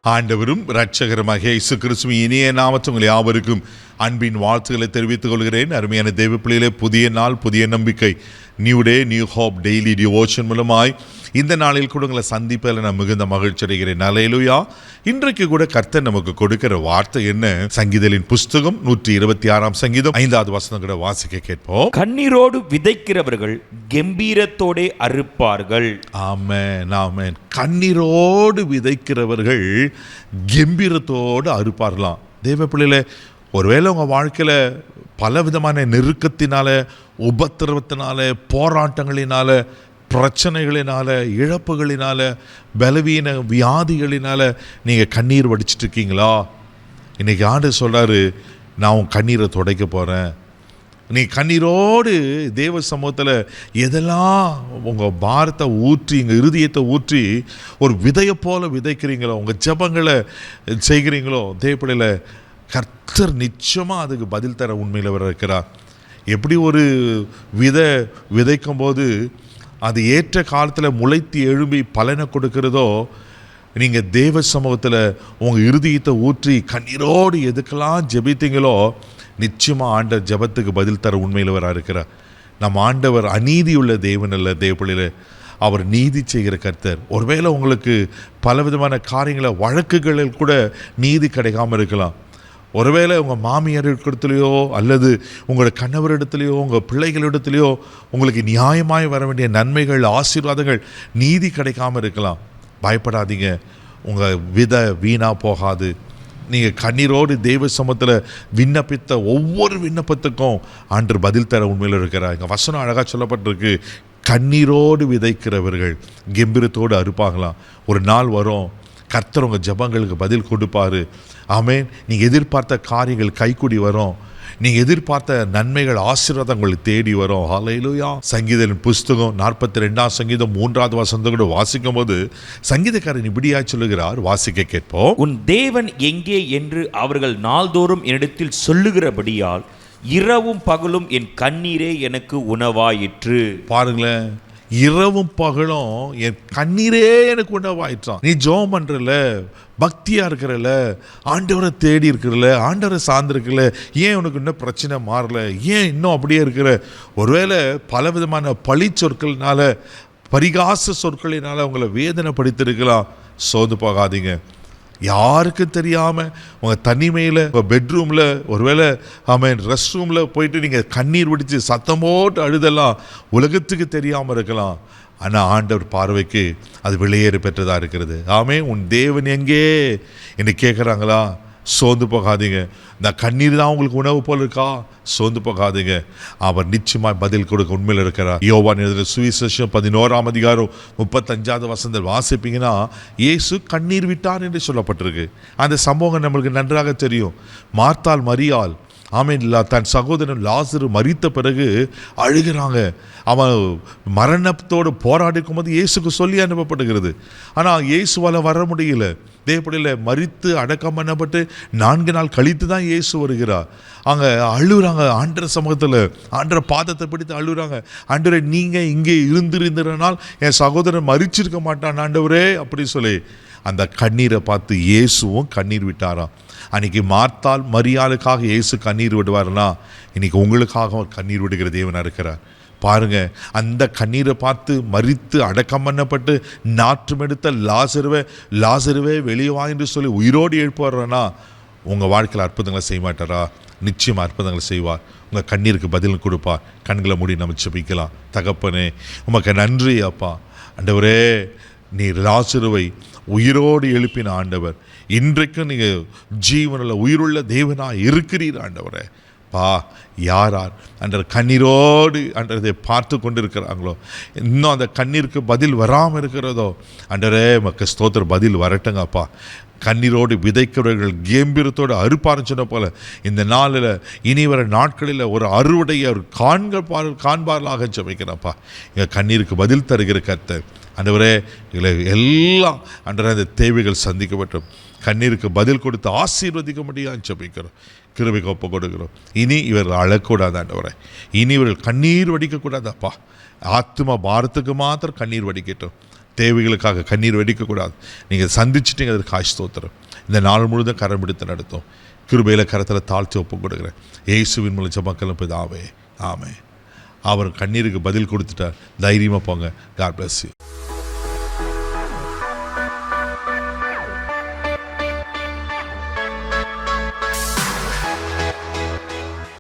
ஆண்டவரும் இரட்சகருமாகிய இயேசு கிறிஸ்துவின் இனிய நாமத்தில் உங்கள் யாவருக்கும் அன்பின் வாழ்த்துக்களை தெரிவித்துக் கொள்கிறேன். அருமையான தேவ பிள்ளைகளே, புதிய நாள், புதிய நம்பிக்கை, new day, new hope daily devotion மூலமாய் இந்த நாளில் கூட உங்களை சந்திப்பதில் நான் மிகுந்த மகிழ்ச்சி அடைகிறேன். அல்லேலூயா. இன்றைக்கு கூட கர்த்தர் நமக்கு கொடுக்கிற வார்த்தை என்ன? சங்கீதலின் புஸ்தகம் 126 சங்கீதம் 5வது வசனம் கூட வாசிக்க கேட்போம். கண்ணீரோடு விதைக்கிறவர்கள் கம்பீரத்தோடே அறுப்பார்கள். ஆமென், ஆமென். கண்ணீரோடு விதைக்கிறவர்கள் கம்பீரத்தோடு அறுப்பார்களாம். தேவ பிள்ளைகளே, ஒருவேளை உங்கள் வாழ்க்கையில் பல விதமான நெருக்கத்தினால, உபத்திரவத்தினால, போராட்டங்களினால, பிரச்சனைகளினால, இழப்புகளினால, பலவீன வியாதிகளினால நீங்கள் கண்ணீர் வடிச்சிட்டு இருக்கீங்களா? இன்றைக்கி ஆண்டு சொல்கிறாரு, நான் உன் கண்ணீரை துடைக்க போகிறேன். நீ கண்ணீரோடு தேவ சமூகத்தில் எதெல்லாம் உங்கள் பாரத்தை ஊற்றி, உங்கள் இருதயத்தை ஊற்றி ஒரு விதையை போல் விதைக்கிறீங்களோ, உங்கள் ஜெபங்களை செய்கிறீங்களோ, தேவப்பிள்ளையில் கர்த்தர் நிச்சயமாக அதுக்கு பதில் தர உண்மையில் வர இருக்கிறார். எப்படி ஒரு விதைக்கும் போது அது ஏற்ற காலத்தில் முளைத்து எழும்பி பலனை கொடுக்கிறதோ, நீங்கள் தேவ சமூகத்தில் உங்கள் இருதயத்தை ஊற்றி கண்ணீரோடு எதுக்கெல்லாம் ஜெபித்தீங்களோ, நிச்சயமாக ஆண்டவர் ஜெபத்துக்கு பதில் தர உண்மையில் வர இருக்கிறார். நம்ம ஆண்டவர் அநீதியுள்ள தேவன் அல்ல. தேவப்பிள்ளையில அவர் நீதி செய்கிற கர்த்தர். ஒருவேளை உங்களுக்கு பலவிதமான காரியங்களை, வழக்குகளில் கூட நீதி கிடைக்காமல் இருக்கலாம். ஒருவேளை உங்கள் மாமியார் இடத்துலையோ அல்லது உங்களோட கணவரிடத்துலையோ உங்கள் பிள்ளைகளிடத்துலையோ உங்களுக்கு நியாயமாய் வர வேண்டிய நன்மைகள், ஆசீர்வாதங்கள், நீதி கிடைக்காமல் இருக்கலாம். பயப்படாதீங்க, உங்கள் விதை வீணாக போகாது. நீங்கள் கண்ணீரோடு தெய்வ சமூகத்தில் விண்ணப்பித்த ஒவ்வொரு விண்ணப்பத்துக்கும் ஆண்டவர் பதில் தர உண்மையில் இருக்கிறார். இங்கே வசனம் அழகாக சொல்லப்பட்டிருக்கு, கண்ணீரோடு விதைக்கிறவர்கள் கம்பீரத்தோடு அறுப்பாங்களாம். ஒரு நாள் வரும், கர்த்தர் உங்கள் ஜெபங்களுக்கு பதில் கொடுப்பார். ஆமென். நீங்கள் எதிர்பார்த்த காரியங்கள் கைக்கூடி வரும். நீங்கள் எதிர்பார்த்த நன்மைகள், ஆசீர்வாதங்கள் தேடி வரும். ஹல்லேலூயா. சங்கீதத்தின் புஸ்தகம் 42 சங்கீதம் 3வது வசனத்தை கூட வாசிக்கும் போது சங்கீதக்காரன் இப்படியாய் சொல்லுகிறார், வாசிக்க கேட்போம். உன் தேவன் எங்கே என்று அவர்கள் நாள்தோறும் என்னிடத்தில் சொல்லுகிறபடியால் இரவும் பகலும் என் கண்ணீரே எனக்கு உணவாயிற்று. பாருங்களேன், இரவும் பகலும் என் கண்ணீரே எனக்கு உணவாயிற்றான். நீ ஜெபம் பண்றல, பக்தியா இருக்கிறல, ஆண்டவரை தேடி இருக்கிறல, ஆண்டவரை சார்ந்திருக்கல, ஏன் உனக்கு இன்னும் பிரச்சனை மாறல? ஏன் இன்னும் அப்படியே இருக்கிற? ஒருவேளை பல விதமான பழி சொற்களினால, பரிகாச சொற்களினால உங்களை வேதனைப்படுத்திருக்கலாம். சோர்ந்து போகாதீங்க. யாருக்கும் தெரியாமல் உங்கள் தனிமையில், உங்கள் பெட்ரூமில், ஒருவேளை ரெஸ்ட் ரூமில் போயிட்டு நீங்கள் கண்ணீர் விடித்து சத்தம் போட்டு அழுதெல்லாம் உலகத்துக்கு தெரியாமல் இருக்கலாம். ஆனால் ஆண்டவர் பார்வைக்கு அது வெளியேறி பெற்றதாக இருக்கிறது. உன் தேவன் எங்கே என்று கேட்குறாங்களா? சோர்ந்து போகாதீங்க. இந்த கண்ணீர் தான் உங்களுக்கு உணவு போல் இருக்கா? சோர்ந்து போகாதீங்க. அவர் நிச்சயமாக பதில் கொடுக்க உண்மையில் இருக்கிறார். யோவான் எழுதின சுவிசேஷம் 11ஆம் அதிகாரம் 35வது வசனத்தில் வாசிப்பீங்கன்னா, இயேசு கண்ணீர் விட்டார் என்று சொல்லப்பட்டிருக்கு. அந்த சம்பவம் நம்மளுக்கு நன்றாக தெரியும். மார்த்தாள், மரியாள் தன் சகோதரன் லாசரு மரித்த பிறகு அழுகிறாங்க. அவன் மரணத்தோடு போராடிக்கும் போது இயேசுக்கு சொல்லி அனுப்பப்படுகிறது. ஆனால் இயேசுவால் வர முடியல. தேவப்படியில் மரித்து அடக்கம் பண்ணப்பட்டு 4 நாள் கழித்து தான் இயேசு வருகிறார். அங்கே அழுகிறாங்க. ஆண்டவர் சமூகத்தில் ஆண்டவர் பாதத்தை பிடித்து அழுகிறாங்க. ஆண்டவரே, நீங்கள் இங்கே இருந்திருந்தனால் என் சகோதரன் மரிச்சிருக்க மாட்டான் ஆண்டவரே அப்படி சொல்லி அந்த கண்ணீரை பார்த்து இயேசுவும் கண்ணீர் விட்டாராம். அன்றைக்கி மார்த்தாள், மரியாளுக்காக இயேசு கண்ணீர் விடுவார்னா, இன்றைக்கி உங்களுக்காக அவர் கண்ணீர் விடுகிற தேவனாக இருக்கிறார். பாருங்கள், அந்த கண்ணீரை பார்த்து மரித்து அடக்கம் பண்ணப்பட்டு நாற்றம் எடுத்த லாசருவே வெளியே வா என்று சொல்லி உயிரோடு எழுப்புவார்னா, உங்கள் வாழ்க்கையில் அற்புதங்களை செய்ய மாட்டாரா? நிச்சயமாக அற்புதங்களை செய்வார். உங்கள் கண்ணீருக்கு பதில் கொடுப்பார். கண்களை மூடி நம்ம ஜெபிக்கலாம். தகப்பனே, உமக்கு நன்றி அப்பா. ஆண்டவரே, நீர் லாசருவை உயிரோடு எழுப்பின ஆண்டவர். இன்றைக்கும் நீங்கள் ஜீவனுள்ள உயிருள்ள தேவனாக இருக்கிறீர் ஆண்டவரே. யார் அன்ற கண்ணீரோடு அன்றதை பார்த்து கொண்டு இருக்கிறாங்களோ, இன்னும் அந்த கண்ணீருக்கு பதில் வராமல் இருக்கிறதோ, அன்றரே மக்க ஸ்தோத்திர பதில் வரட்டுங்கப்பா. கண்ணீரோடு விதைக்கிறவர்கள் கம்பீரத்தோடு அறுப்பாருன்னு சொன்ன போல இந்த நாளில், இனி வர நாட்களில் ஒரு அறுவடையை அவர் காண்பார்களாக ஜெபிக்கிறப்பா. எங்கள் கண்ணீருக்கு பதில் தருகிற கர்த்தர் ஆண்டவரே, எங்களை எல்லாம் அன்றரை அந்த தேவைகள் சந்திக்கப்பட்டோம். கண்ணீருக்கு பதில் கொடுத்து ஆசீர்வதிக்க முடியாது ஜெபிக்கிறோம். கிருபைக்கு ஒப்பு கொடுக்கிறோம். இனி இவர்கள் அழக்கூடாது ஆண்டவரே, இனி இவர்கள் கண்ணீர் வடிக்கக்கூடாதப்பா. ஆத்மா பாரத்துக்கு மாத்திரம் கண்ணீர் வடிக்கட்டும், தேவைகளுக்காக கண்ணீர் வடிக்கக்கூடாது. நீங்கள் சந்திச்சிட்டீங்க, அதற்கு காய் ஸ்தோத்திரம். இந்த நாள் முழுதும் கரம் பிடித்து நடத்தும். கிருபையில் கரத்தில் தாழ்த்தி ஒப்பு கொடுக்குறேன். இயேசுவின் மூலம் ஜெபங்களும் பிதாவே, ஆமென். அவர் கண்ணீருக்கு பதில் கொடுத்துட்டார். தைரியமாக போங்க. God bless you.